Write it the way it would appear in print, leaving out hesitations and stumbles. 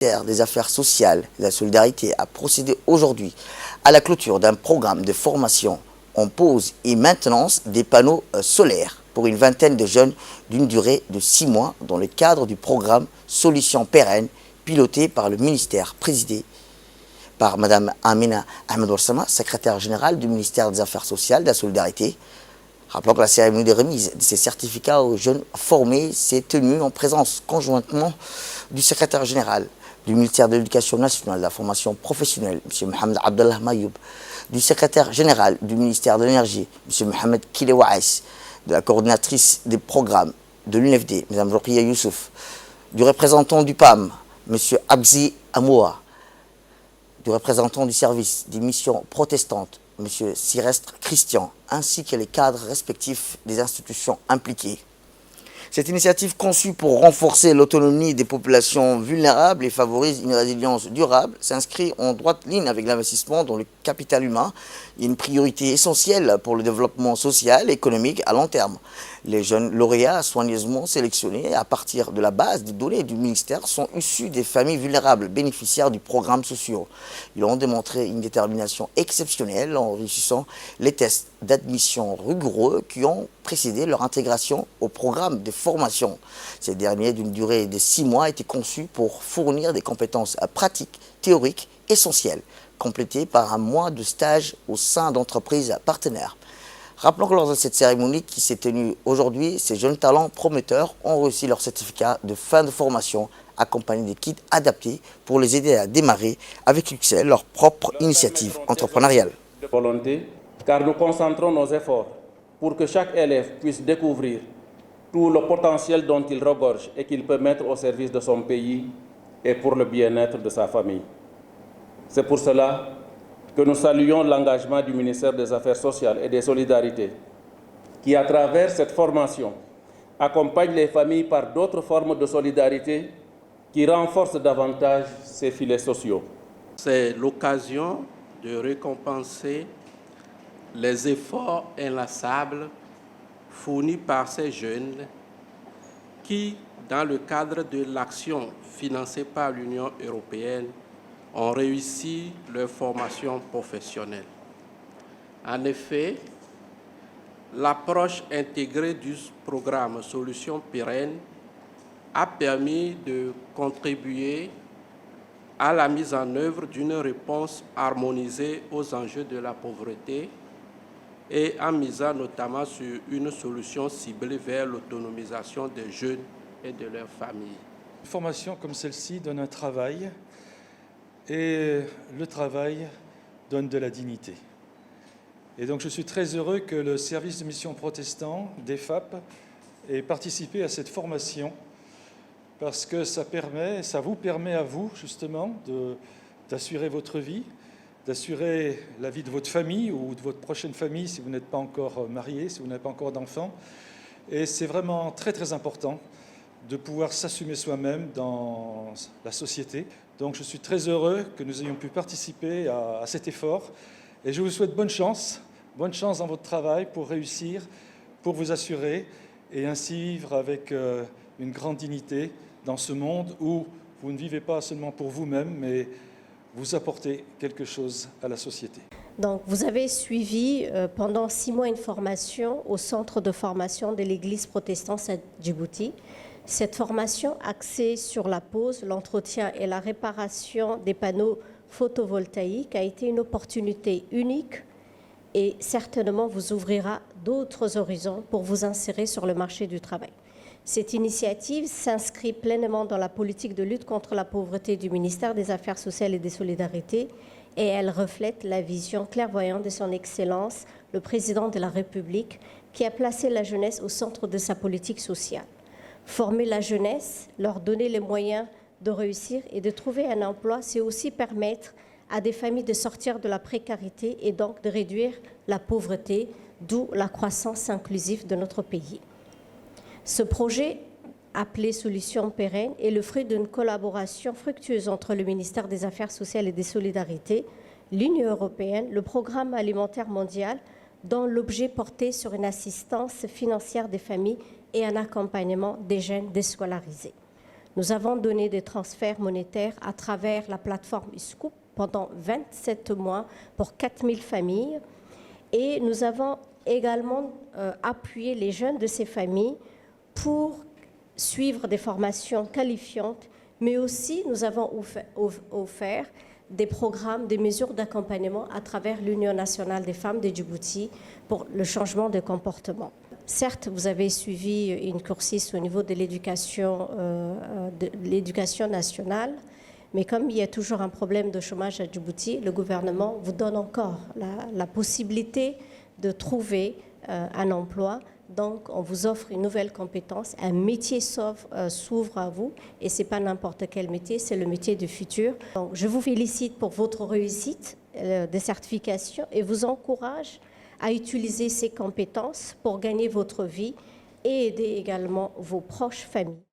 ministère des Affaires sociales et de la solidarité a procédé aujourd'hui à la clôture d'un programme de formation en pose et maintenance des panneaux solaires pour une vingtaine de jeunes d'une durée de 6 mois dans le cadre du programme Solutions pérennes piloté par le ministère présidé par Mme Amina Ahmed Ouassama, secrétaire générale du ministère des Affaires sociales et de la solidarité. Rappelons que la cérémonie de remise de ces certificats aux jeunes formés s'est tenue en présence conjointement du secrétaire général du ministère de l'Éducation nationale et de la formation professionnelle, M. Mohamed Abdallah Mayoub, du secrétaire général du ministère de l'Énergie, M. Mohamed Kilewaïs, de la coordinatrice des programmes de l'UNFD, Mme Rokhia Youssouf, du représentant du PAM, M. Abzi Amoua, du représentant du service des missions protestantes, M. Sirestre Christian, ainsi que les cadres respectifs des institutions impliquées. Cette initiative conçue pour renforcer l'autonomie des populations vulnérables et favorise une résilience durable s'inscrit en droite ligne avec l'investissement dans le capital humain et une priorité essentielle pour le développement social et économique à long terme. Les jeunes lauréats soigneusement sélectionnés à partir de la base des données du ministère sont issus des familles vulnérables bénéficiaires du programme social. Ils ont démontré une détermination exceptionnelle en réussissant les tests d'admission rigoureux qui ont précédé leur intégration au programme de formation. Ces derniers, d'une durée de 6 mois, étaient conçus pour fournir des compétences pratiques, théoriques essentielles, complétées par un mois de stage au sein d'entreprises partenaires. Rappelons que lors de cette cérémonie qui s'est tenue aujourd'hui, ces jeunes talents prometteurs ont reçu leur certificat de fin de formation accompagné des kits adaptés pour les aider à démarrer avec succès leur propre initiative entrepreneuriale. Volonté, car nous concentrons nos efforts pour que chaque élève puisse découvrir tout le potentiel dont il regorge et qu'il peut mettre au service de son pays et pour le bien-être de sa famille. C'est pour cela que nous saluons l'engagement du ministère des Affaires sociales et des Solidarités, qui, à travers cette formation, accompagne les familles par d'autres formes de solidarité qui renforcent davantage ces filets sociaux. C'est l'occasion de récompenser les efforts inlassables fournis par ces jeunes qui, dans le cadre de l'action financée par l'Union européenne, ont réussi leur formation professionnelle. En effet, l'approche intégrée du programme Solutions pérennes a permis de contribuer à la mise en œuvre d'une réponse harmonisée aux enjeux de la pauvreté et en misant notamment sur une solution ciblée vers l'autonomisation des jeunes et de leurs familles. Une formation comme celle-ci donne un travail et le travail donne de la dignité. Et donc je suis très heureux que le service de mission protestant d'EFAP ait participé à cette formation parce que ça vous permet à vous justement d'assurer votre vie, d'assurer la vie de votre famille ou de votre prochaine famille si vous n'êtes pas encore marié, si vous n'avez pas encore d'enfants. Et c'est vraiment très très important de pouvoir s'assumer soi-même dans la société. Donc je suis très heureux que nous ayons pu participer à cet effort et je vous souhaite bonne chance dans votre travail pour réussir, pour vous assurer et ainsi vivre avec une grande dignité dans ce monde où vous ne vivez pas seulement pour vous-même, mais vous apportez quelque chose à la société. Donc, vous avez suivi pendant 6 mois une formation au centre de formation de l'Église protestante à Djibouti. Cette formation axée sur la pose, l'entretien et la réparation des panneaux photovoltaïques a été une opportunité unique et certainement vous ouvrira d'autres horizons pour vous insérer sur le marché du travail. Cette initiative s'inscrit pleinement dans la politique de lutte contre la pauvreté du ministère des Affaires sociales et des Solidarités et elle reflète la vision clairvoyante de son Excellence, le Président de la République, qui a placé la jeunesse au centre de sa politique sociale. Former la jeunesse, leur donner les moyens de réussir et de trouver un emploi, c'est aussi permettre à des familles de sortir de la précarité et donc de réduire la pauvreté, d'où la croissance inclusive de notre pays. Ce projet, appelé Solutions pérennes, est le fruit d'une collaboration fructueuse entre le ministère des Affaires sociales et des Solidarités, l'Union européenne, le Programme alimentaire mondial, dont l'objet portait sur une assistance financière des familles et un accompagnement des jeunes déscolarisés. Nous avons donné des transferts monétaires à travers la plateforme Scoop pendant 27 mois pour 4000 familles. Et nous avons également appuyé les jeunes de ces familles pour suivre des formations qualifiantes, mais aussi nous avons offert des programmes, des mesures d'accompagnement à travers l'Union nationale des femmes de Djibouti pour le changement de comportement. Certes, vous avez suivi une coursice au niveau de l'éducation nationale, mais comme il y a toujours un problème de chômage à Djibouti, le gouvernement vous donne encore la possibilité de trouver un emploi. Donc, on vous offre une nouvelle compétence, un métier s'ouvre à vous, et ce n'est pas n'importe quel métier, c'est le métier du futur. Donc, je vous félicite pour votre réussite des certifications et vous encourage à utiliser ces compétences pour gagner votre vie et aider également vos proches familles.